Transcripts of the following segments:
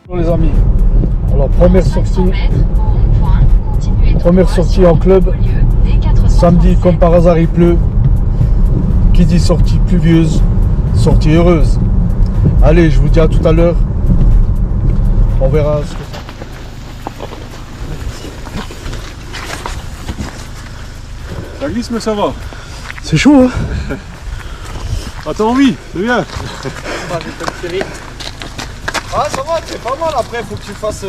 Bonjour les amis, alors première sortie en club, samedi comme par hasard il pleut, qui dit sortie pluvieuse, sortie heureuse. Allez, je vous dis à tout à l'heure, on verra ce que ça. Ça glisse mais ça va. C'est chaud hein. Ah t'as envie, c'est bien. Ah ça va, c'est pas mal. Après faut que tu fasses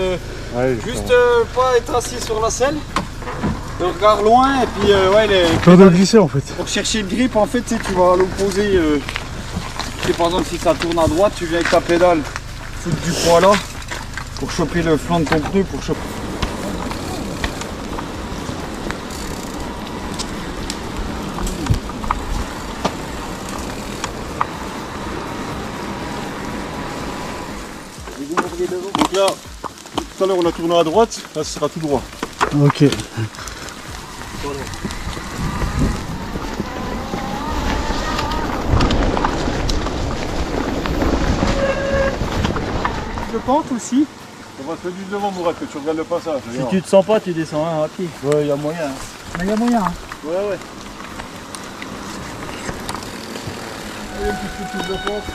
juste pas être assis sur la selle, le regard loin et puis Peur de glisser en fait. pour chercher le grip en fait tu vas à l'opposé. Par exemple si ça tourne à droite, tu viens avec ta pédale foutre du poids là pour choper le flanc de ton pneu pour choper. Donc là, tout à l'heure on a tourné à droite, là ce sera tout droit. Ok. De pente aussi. On va se mettre du devant Mourad, que tu regardes le passage. Si tu te sens pas, tu descends à pied. Ouais, il y a moyen. Mais il y a moyen. Hein. Ouais. Allez, une petite touche de force.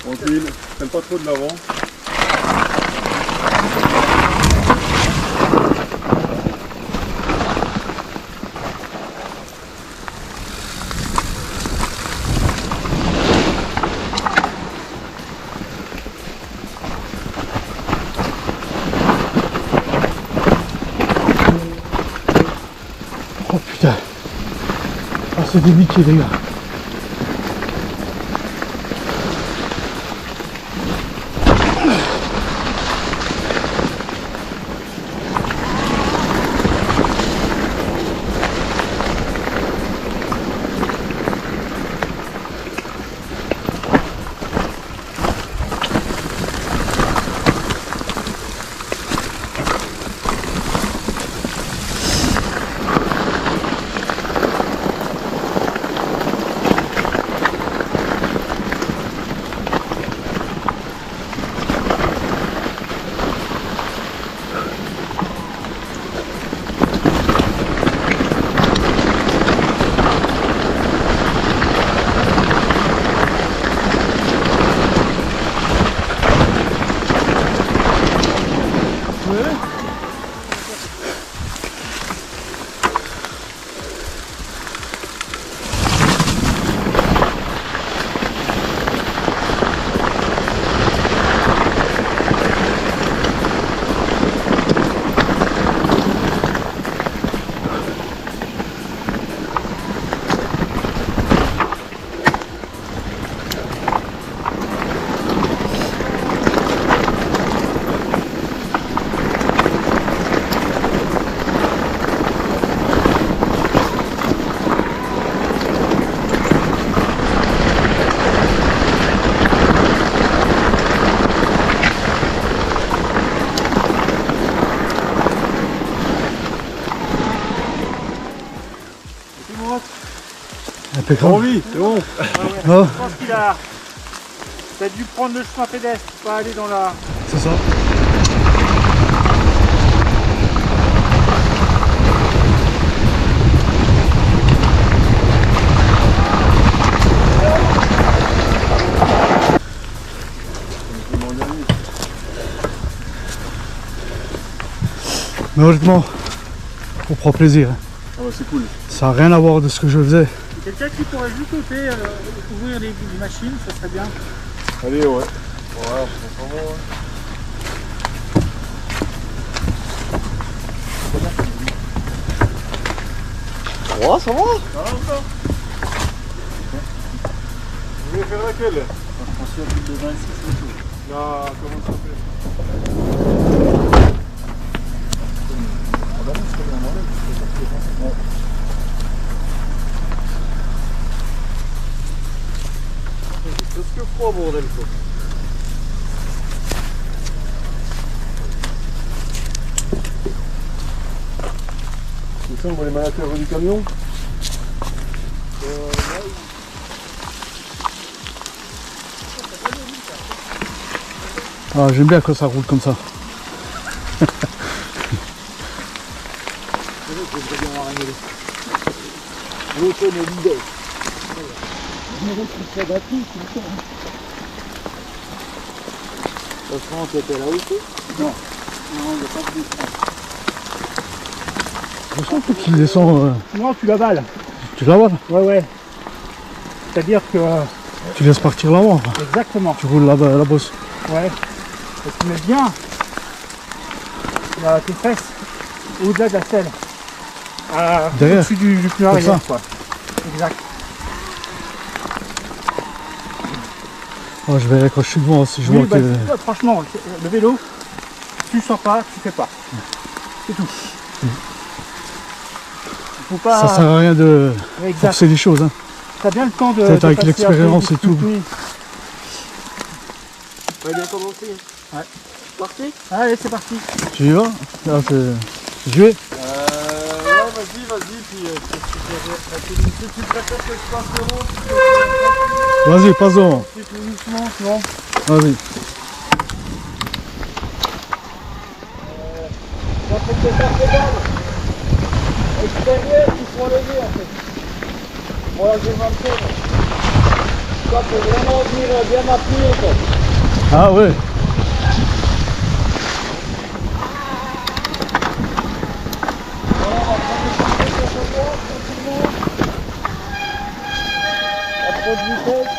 Tranquille, traîne pas trop de l'avant. Oh putain. Ah c'est des métiers les gars. T'as envie, c'est bon. Oh, Je pense qu'il a dû prendre le chemin pédestre, pas aller dans la... c'est ça. Mais honnêtement, on prend plaisir. Ah ouais, c'est cool. Ça n'a rien à voir de ce que je faisais. Quelqu'un qui pourrait juste ôter, ouvrir les machines, ça serait bien. Allez, ouais. Voilà, c'est pas bon. Oh ça va. Vous voulez faire laquelle? Je pense qu'il y a plus de 26 et tout. Là, comment ça fait? C'est que froid bordel quoi. C'est ça, on voit les malateurs du camion. Ah, j'aime bien quand ça roule comme ça. L'automobile. Le frein, c'était là aussi? Non, il n'y a pas de frein. Je sens que tu descends. Non, tu l'avales. Tu l'avales. Ouais. C'est-à-dire que... Tu laisses partir l'avant. exactement. Tu roules la bosse. Ouais. Et tu mets bien tes fesses au-delà de la selle. Derrière. Au-dessus du pneu Comme arrière, ça. quoi. Exact. Oh, je vais quand je suis devant si je vois que. Franchement, le vélo, tu sens pas, tu fais pas. C'est tout. Faut pas... Ça sert à rien de Exact. forcer les choses. Hein. T'as bien le temps de... Peut-être avec passer l'expérience un peu et tout. oui. On va bien commencer. Ouais. Parti? Allez, c'est parti. Tu y vas? Là, j'y vais. Ouais, vas-y, puis si tu préfères que je passe le route, Vas-y, passe devant. tu fais doucement, tu vois. Vas-y. Ça fait que ta pédale extérieure qu'il faut lever en fait. Voilà, j'ai 20 tours. Ça faut vraiment venir bien appuyer quoi. Ah ouais. Voilà, on va prendre le pied sur ce droit, tranquillement. Pas trop de vitesse.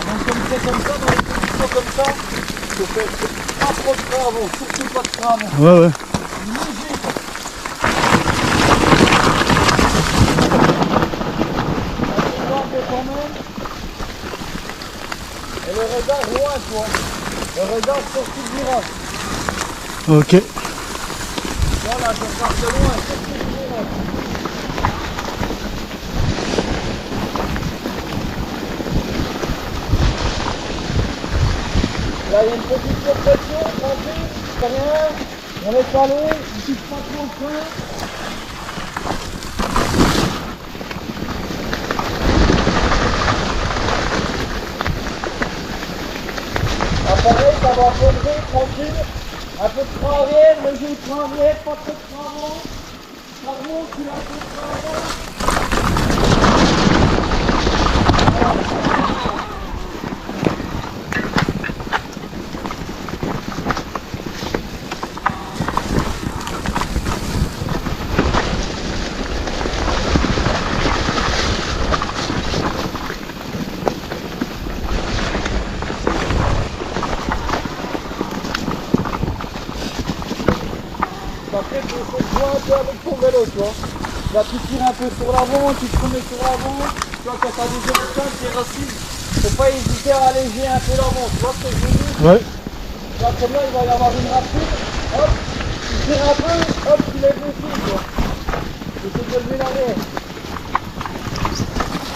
Donc comme ça, dans les positions comme ça, il faut faire pas trop de frein avant, surtout pas de frein avant. Ouais. Léger quoi. Un peu quand même. Et le radar loin toi. Le radar sorti du virage. Ok. Voilà, je pars de loin, sorti du virage. Là, il y a une petite surpression, tranquille, c'est rien. On laisse aller, il touche pas trop le frein. Pareil, ça va poser, tranquille. Un peu de frein arrière, léger de frein arrière, pas trop de frein avant. Ça remonte, tu as un peu de frein avant. Après, il faut jouer un peu avec ton vélo, tu vois. Là, tu tires un peu sur l'avant, tu te remets sur l'avant. Tu vois, quand tu as des obstacles, tes racines, faut pas hésiter à alléger un peu l'avant. Tu vois ce que je veux dire? Ouais. Là, comme là, il va y avoir une racine. Hop, tu tires un peu, hop, tu lèves le pied, tu vois. Tu essaies de lever l'arrière.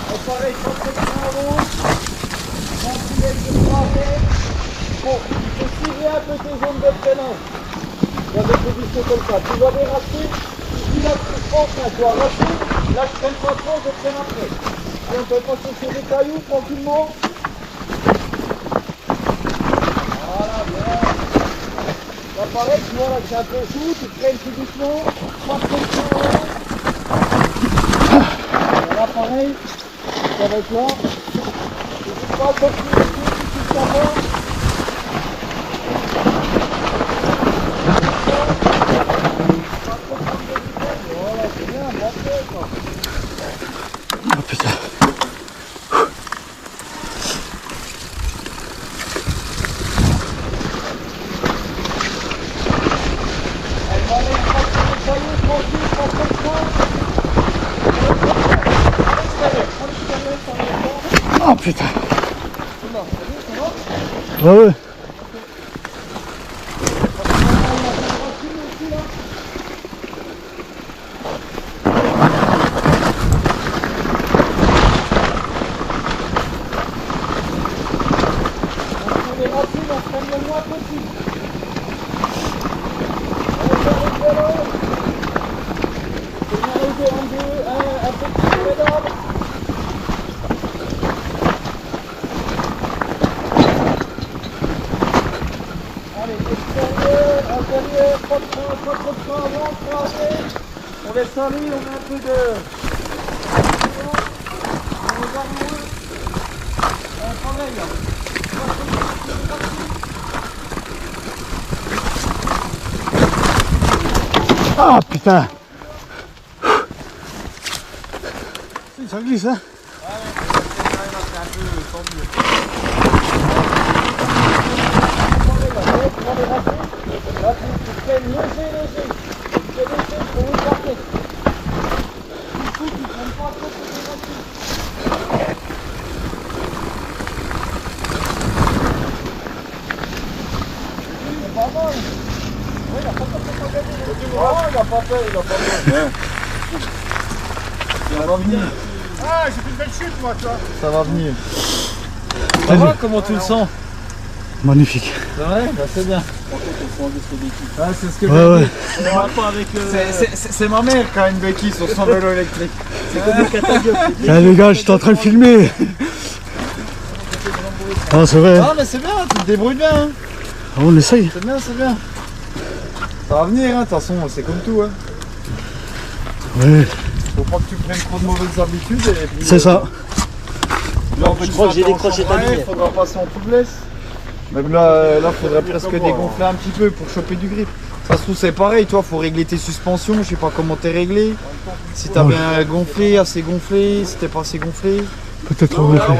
Et pareil, pas trop de frein avant. Quand tu lèves le frein arrière, bon, il faut tirer un peu tes zones de freinage. Dans des positions comme ça. Tu vois des racines, tu là tu prends, tu vois racine, là je freine pas trop, je freine après. Et on peut passer sur des cailloux tranquillement. Voilà, bien. Là pareil, tu vois là c'est un peu chaud, tu freines tout doucement, pas trop de frein avant. Là pareil, ça va être là. Tu ne pas un peu plus dessus, tu touches ta main. Voilà, c'est bien, bon fait quoi. Oh putain. Elle va aller prendre les cailloux tranquille, pas trop de frein. Oh putain. Ça va? Ouais. Les racines, on freine le moins possible. On va faire le vélo. C'est bien arrivé en deux, 1, Allez, extérieur, intérieur, pas de frein avant, frein arrière. On laisse aller, on met un peu de... On regarde moins. Pareil là. Ah putain. Ça glisse hein. Là, tu fais léger. Tu fais léger pour une partie. Du coup, tu prends pas trop de racines. C'est pas mal. Oui, il a pas fait. Oh, il a pas fait. Ça va venir. Ah, j'ai fait une belle chute, moi, tu vois. Ça va venir. Ça va, comment tu le sens? Magnifique. C'est vrai? Bah c'est bien. Ah, c'est ce que Ouais, ouais. C'est ma mère qui a une béquille sur son vélo électrique. C'est comme le catalogue. Ah, les gars, j'étais en train de filmer. Ah, c'est vrai. Ah mais c'est bien, tu te débrouilles bien. Hein. Ah, on essaye. C'est bien, c'est bien. Ça va venir, hein, de toute façon, c'est comme tout. Hein. Ouais, Faut pas que tu prennes trop de mauvaises habitudes. Et puis, c'est ça. Je crois que j'ai décroché ta ligne. Il faudra passer en souplesse. Même là, faudrait presque dégonfler un petit peu pour choper du grip. Ça se trouve, c'est pareil, toi, faut régler tes suspensions. Je sais pas comment t'es réglé. Si t'as Ouais. bien gonflé, assez gonflé, si t'es pas assez gonflé. Peut-être trop gonflé.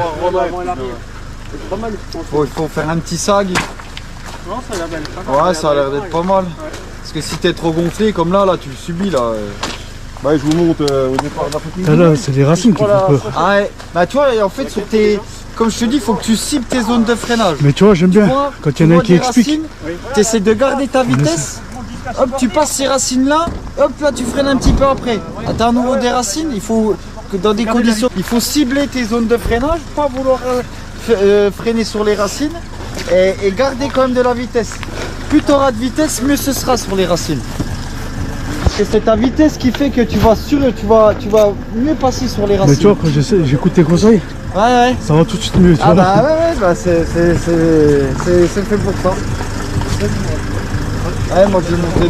Il faut faire un petit sag. Non, ça a l'air belle. Ouais, ça a l'air d'être pas mal. Parce que si t'es trop gonflé, comme là, tu le subis là. Bah, je vous montre au départ de la photo. Ah, là, c'est les racines qui font peur. Ah ouais, bah tu vois, en fait, sur tes. Comme je te dis, il faut que tu cibles tes zones de freinage. Mais tu vois, j'aime bien. vois, Quand il y en a un qui explique. Tu essaies de garder ta vitesse. Hop, tu passes ces racines là. Hop, là, tu freines un petit peu après. T'as un nouveau des racines. Il faut que dans des conditions. Il faut cibler tes zones de freinage, pas vouloir freiner sur les racines et garder quand même de la vitesse. Plus tu auras de vitesse, mieux ce sera sur les racines. Et c'est ta vitesse qui fait que tu vas mieux passer sur les Mais racines. tu vois, quand j'écoute tes conseils, Ouais. ça va tout de suite mieux. Tu Ah vois. bah ouais, bah c'est fait pour ça. Ouais, moi je vais monter de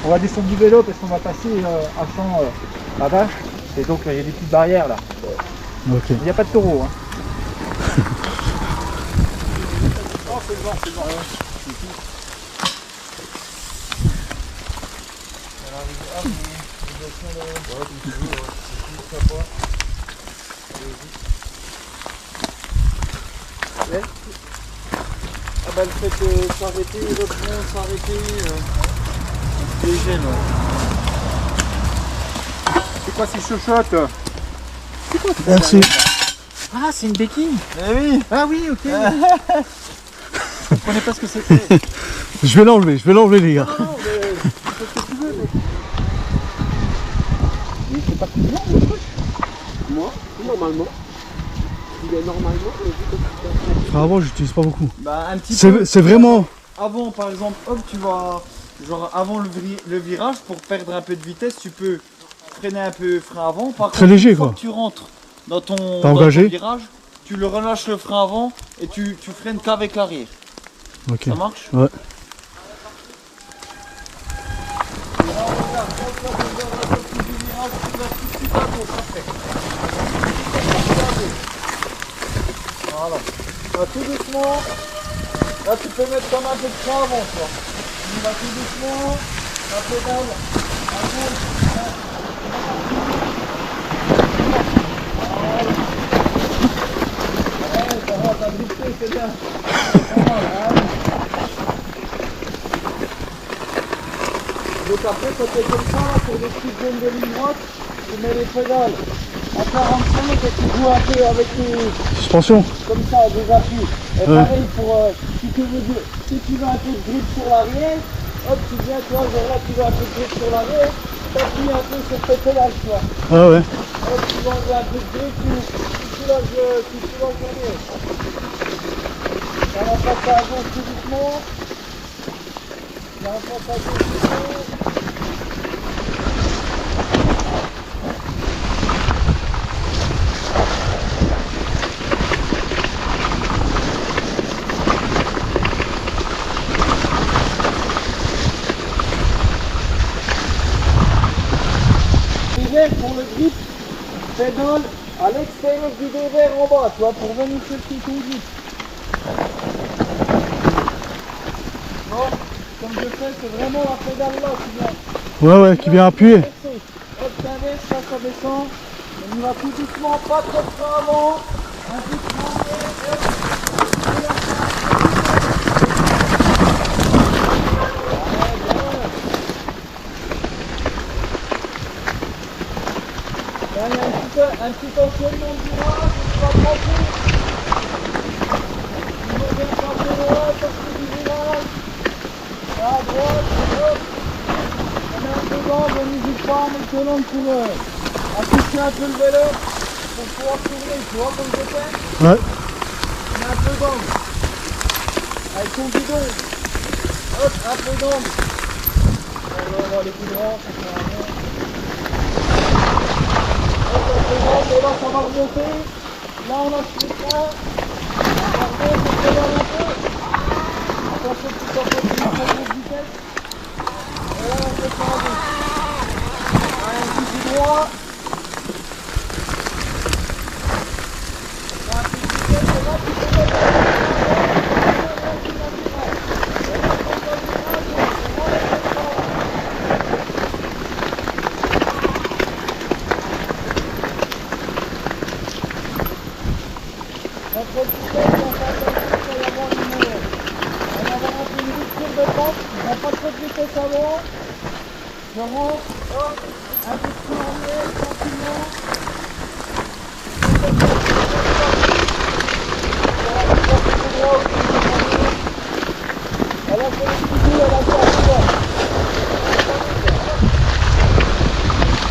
On va descendre du vélo parce qu'on va passer à champ à vache. Et donc il y a des petites barrières là. Ok. Il n'y a pas de taureau. Hein. Ah bah le fait de s'arrêter, reprendre, s'arrêter, léger là. C'est quoi ces chochottes? Merci. Ah, c'est une béquille. Eh oui. Ah oui, ok. Je comprenais pas ce que c'était. Je vais l'enlever, les gars. Mais c'est pas plus long le truc. Moi, normalement. Il est normalement. Frère, avant, j'utilise pas beaucoup. Bah un petit peu. C'est vraiment. Avant par exemple, hop tu vas, genre avant le virage, pour perdre un peu de vitesse, tu peux freiner un peu frein avant. Par Très contre, léger, une fois quoi. que tu rentres dans ton, T'as engagé virage, tu le relâches le frein avant et tu freines qu'avec l'arrière. Ok. Ça marche? Ouais. Voilà. Là, tout doucement. Là tu peux mettre comme un peu de frein avant, tu vois. Tu vas tout doucement, la pédale, à gauche. Ouais, ça va, t'as drifté, c'est bien. C'est pas mal, hein. Donc après, quand tu es comme ça, pour des petites zones de ligne droite, tu mets les pédales à 45 et tu joues un peu avec les... Suspension. Comme ça, des appuis. Et pareil pour si tu veux un peu de grip sur l'arrière, hop, tu viens, tu vois, genre là, tu veux un peu de grip sur l'arrière, t'appuies un peu sur tes pédales, tu vois. Ah ouais. Hop, tu vas enlever un peu de grip, tu lâches l'arrière. Ça va passer à gauche tout doucement. Ça va passer à gauche tout doucement. pédale à l'extérieur du dévers en bas, tu vois, pour venir chercher ton grip. Non, comme je fais, c'est vraiment la pédale là qui vient. Ouais, qui vient appuyer. Hop, t'inverses, ça descend. On y va tout doucement, pas trop de frein avant. Un peu de frein arrière, et hop. Là, il y a un petit enchaînement de virage, on va passer. On revient par le droit, sortie du virage. À droite, hop. On met un peu d'angle, on n'hésite pas, on met le long de couleur. Afficher un peu le vélo pour pouvoir tourner, tu vois comme je fais. Ouais. On met un peu d'angle. Avec ton bidon. Hop, un peu d'angle. On va avoir les coups droits, ça sert à rien. Hop, un peu d'angle, et là ça va remonter. Là on lâche les freins. On va remonter, on pédale un peu. Attention, tu t'en fais une grosse vitesse. Et là on fait ça en deux. Allez, un petit coup droit. Je rentre, hop, un peu de frein en l'air, tranquillement. Elle a fait le petit bout, elle a fait un peu d'or.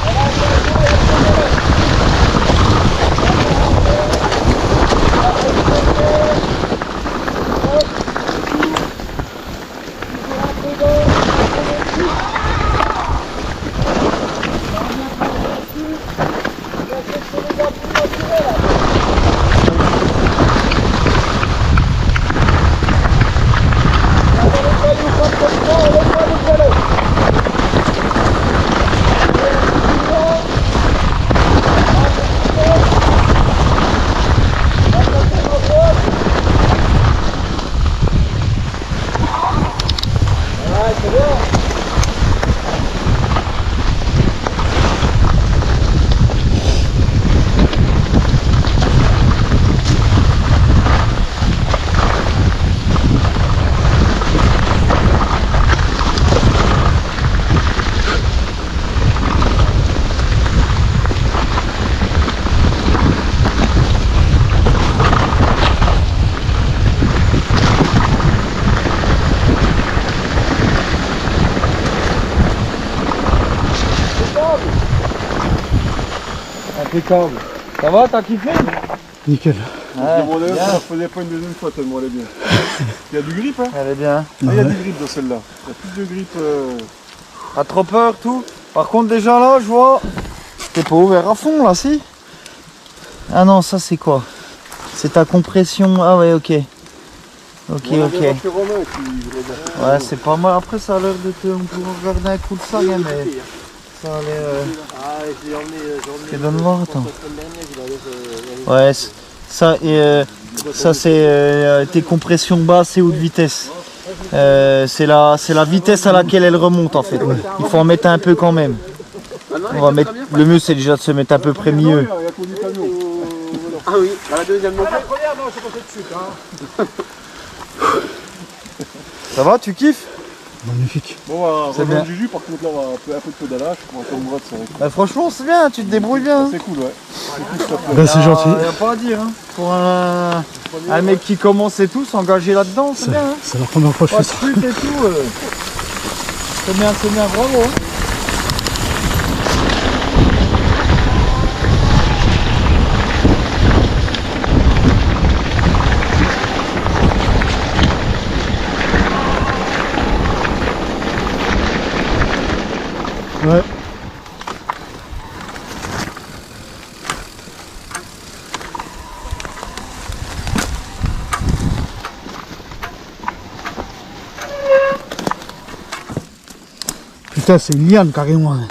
Elle a fait un peu, elle a fait un peu. Impeccable. Ça va, t'as kiffé? Nickel. Je me demandais si on refaisait pas une deuxième fois tellement elle est bien. Il y a du grip, hein? Elle est bien. Ah, il y a du grip dans celle-là. Il y a plus de grip. Pas trop peur, tout. Par contre, déjà là, je vois. T'es pas ouvert à fond là, si? Ah non, ça c'est quoi? C'est ta compression. Ah ouais, ok. Ok, On a ok. bien fait Romain qui voulait dire. Ouais, c'est pas mal. Après, ça a l'air de te. On pourrait regarder un coup de ça, hein, mais. Ça a l'air. Ah, je l'ai emmené. Je donne voir, attends. Ouais, ça c'est tes compressions basses et haute vitesse. C'est la vitesse à laquelle elle remonte en fait. Il faut en mettre un peu quand même. On va mettre, le mieux c'est déjà de se mettre à peu près mieux. Il y a tout du camion. Ah oui, à la deuxième non plus. La première, non, c'est pas tout de suite. Hein. Ça va, tu kiffes? Magnifique. Bon, on va C'est bien. rejoindre Juju, par contre là on va un peu de pédalage. On va faire une droite, c'est vrai. Bah, franchement c'est bien, tu te débrouilles bien. C'est cool, ouais. Ben, c'est gentil. Y a pas à dire. Hein. Pour un mec qui commence et tout, s'engager là-dedans, c'est bien. Hein. C'est la première fois que je Pas fais de ça. pute et tout. C'est bien, bravo. Hein. Ouais. Putain, c'est une liane carrément. Hein.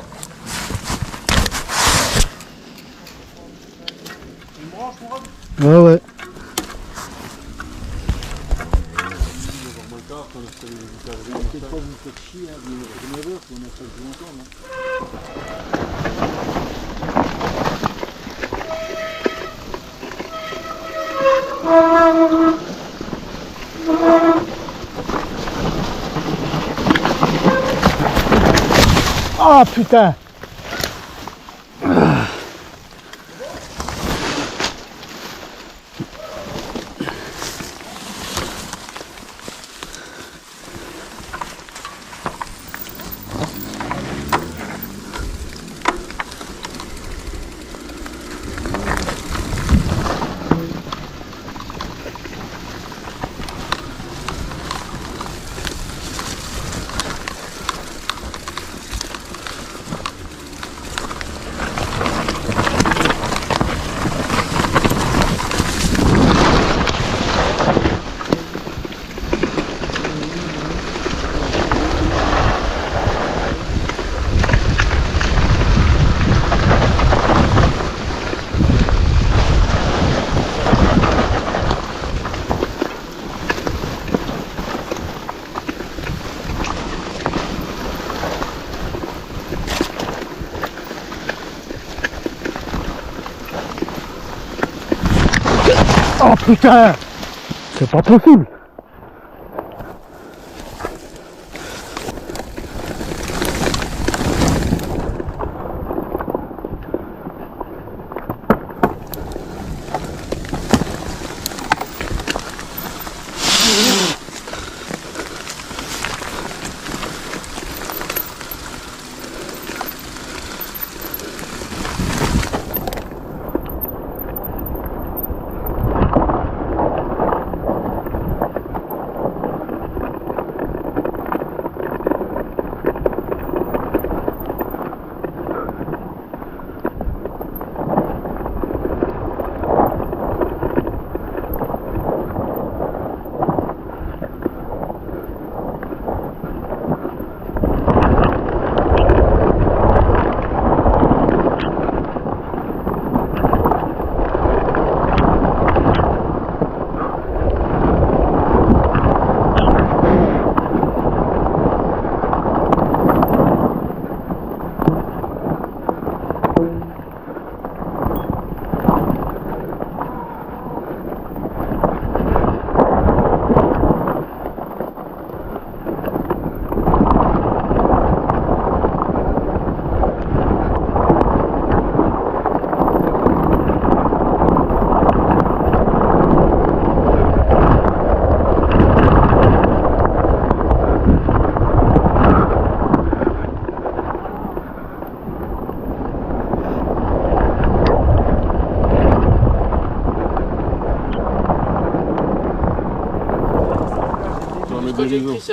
Ouais, ouais. Ah putain. Oh putain, c'est pas possible.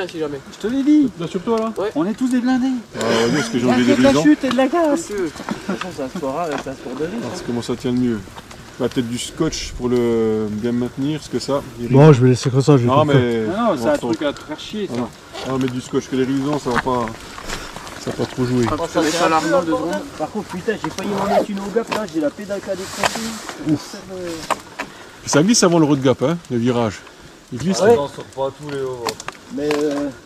Si jamais. Je te l'ai dit. Là sur toi là. Ouais. On est tous des blindés. Ah, est-ce que j'ai Il y a enlevé que des de la dents chute et de la casse. De toute façon, ça se fera avec la sport de risque. parce que comment ça tient le mieux. Bah, peut-être du scotch pour le bien maintenir, parce que ça. Bon, je vais laisser comme ça. Je vais Non pas faire. mais. Non, c'est un Attends. truc à te faire chier. Ça. On va mettre du scotch que les révisants, ça va pas. Ça va pas trop jouer. Ça met l'Arnaud de secondes. Par contre, putain, j'ai failli m'en mettre une au gap là, j'ai la pédale qui a décroché. Ça glisse avant le road gap, hein, le virage. Il glisse. Ouais. là. Mais tu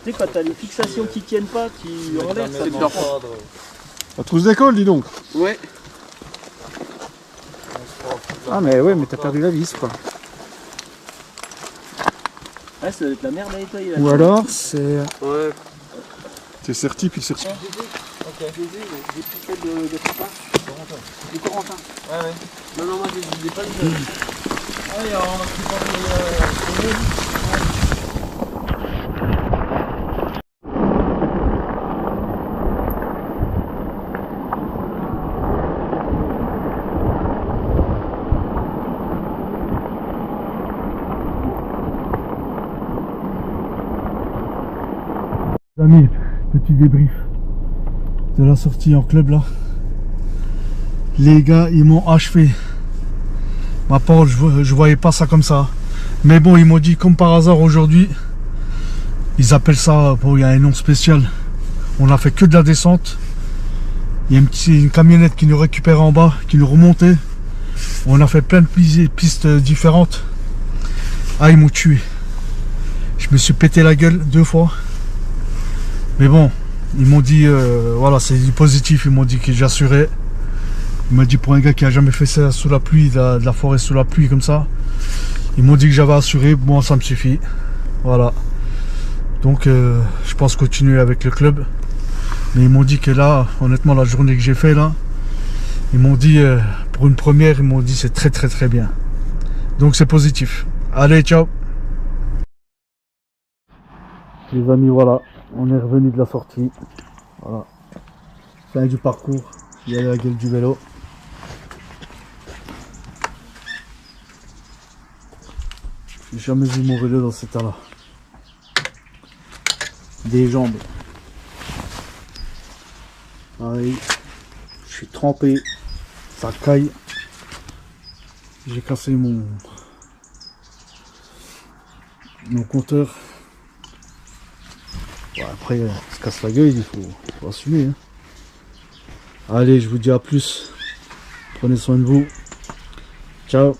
sais, quand t'as les fixations qui tiennent pas, tu en l'air, ça C'est de leur faute. La trousse d'école, dis donc. Ouais. Ah, mais ouais, mais t'as perdu la vis quoi. Ouais, ça doit être la merde à nettoyer là. Ou alors, c'est. Ouais. C'est certi puis certi. J'ai pris celle de papa. De Corentin. Ouais, ouais. Non, non, moi j'ai pas le jeu. Allez, on va les Amis, petit débrief de la sortie en club là. Les gars, ils m'ont achevé. Ma parole, je voyais pas ça comme ça. Mais bon, ils m'ont dit comme par hasard aujourd'hui. Ils appellent ça, bon, il y a un nom spécial. On a fait que de la descente. Il y a une camionnette qui nous récupérait en bas, qui nous remontait. On a fait plein de pistes différentes. Ah, ils m'ont tué. Je me suis pété la gueule 2 fois. Mais bon, ils m'ont dit, voilà, c'est du positif. Ils m'ont dit que j'assurais. Ils m'ont dit pour un gars qui a jamais fait ça sous la pluie, de la forêt sous la pluie comme ça. Ils m'ont dit que j'avais assuré. Bon, ça me suffit. Voilà. Donc, je pense continuer avec le club. Mais ils m'ont dit que là, honnêtement, la journée que j'ai fait là, ils m'ont dit, pour une première, ils m'ont dit c'est très très très bien. Donc c'est positif. Allez, ciao. Les amis, voilà, on est revenu de la sortie. Voilà. Fin du parcours. Il y a la gueule du vélo. J'ai jamais vu mon vélo dans cet état-là. Des jambes. Allez, je suis trempé. Ça caille. J'ai cassé mon compteur. Bon, après, on se casse la gueule, il faut assumer. Hein. Allez, je vous dis à plus. Prenez soin de vous. Ciao.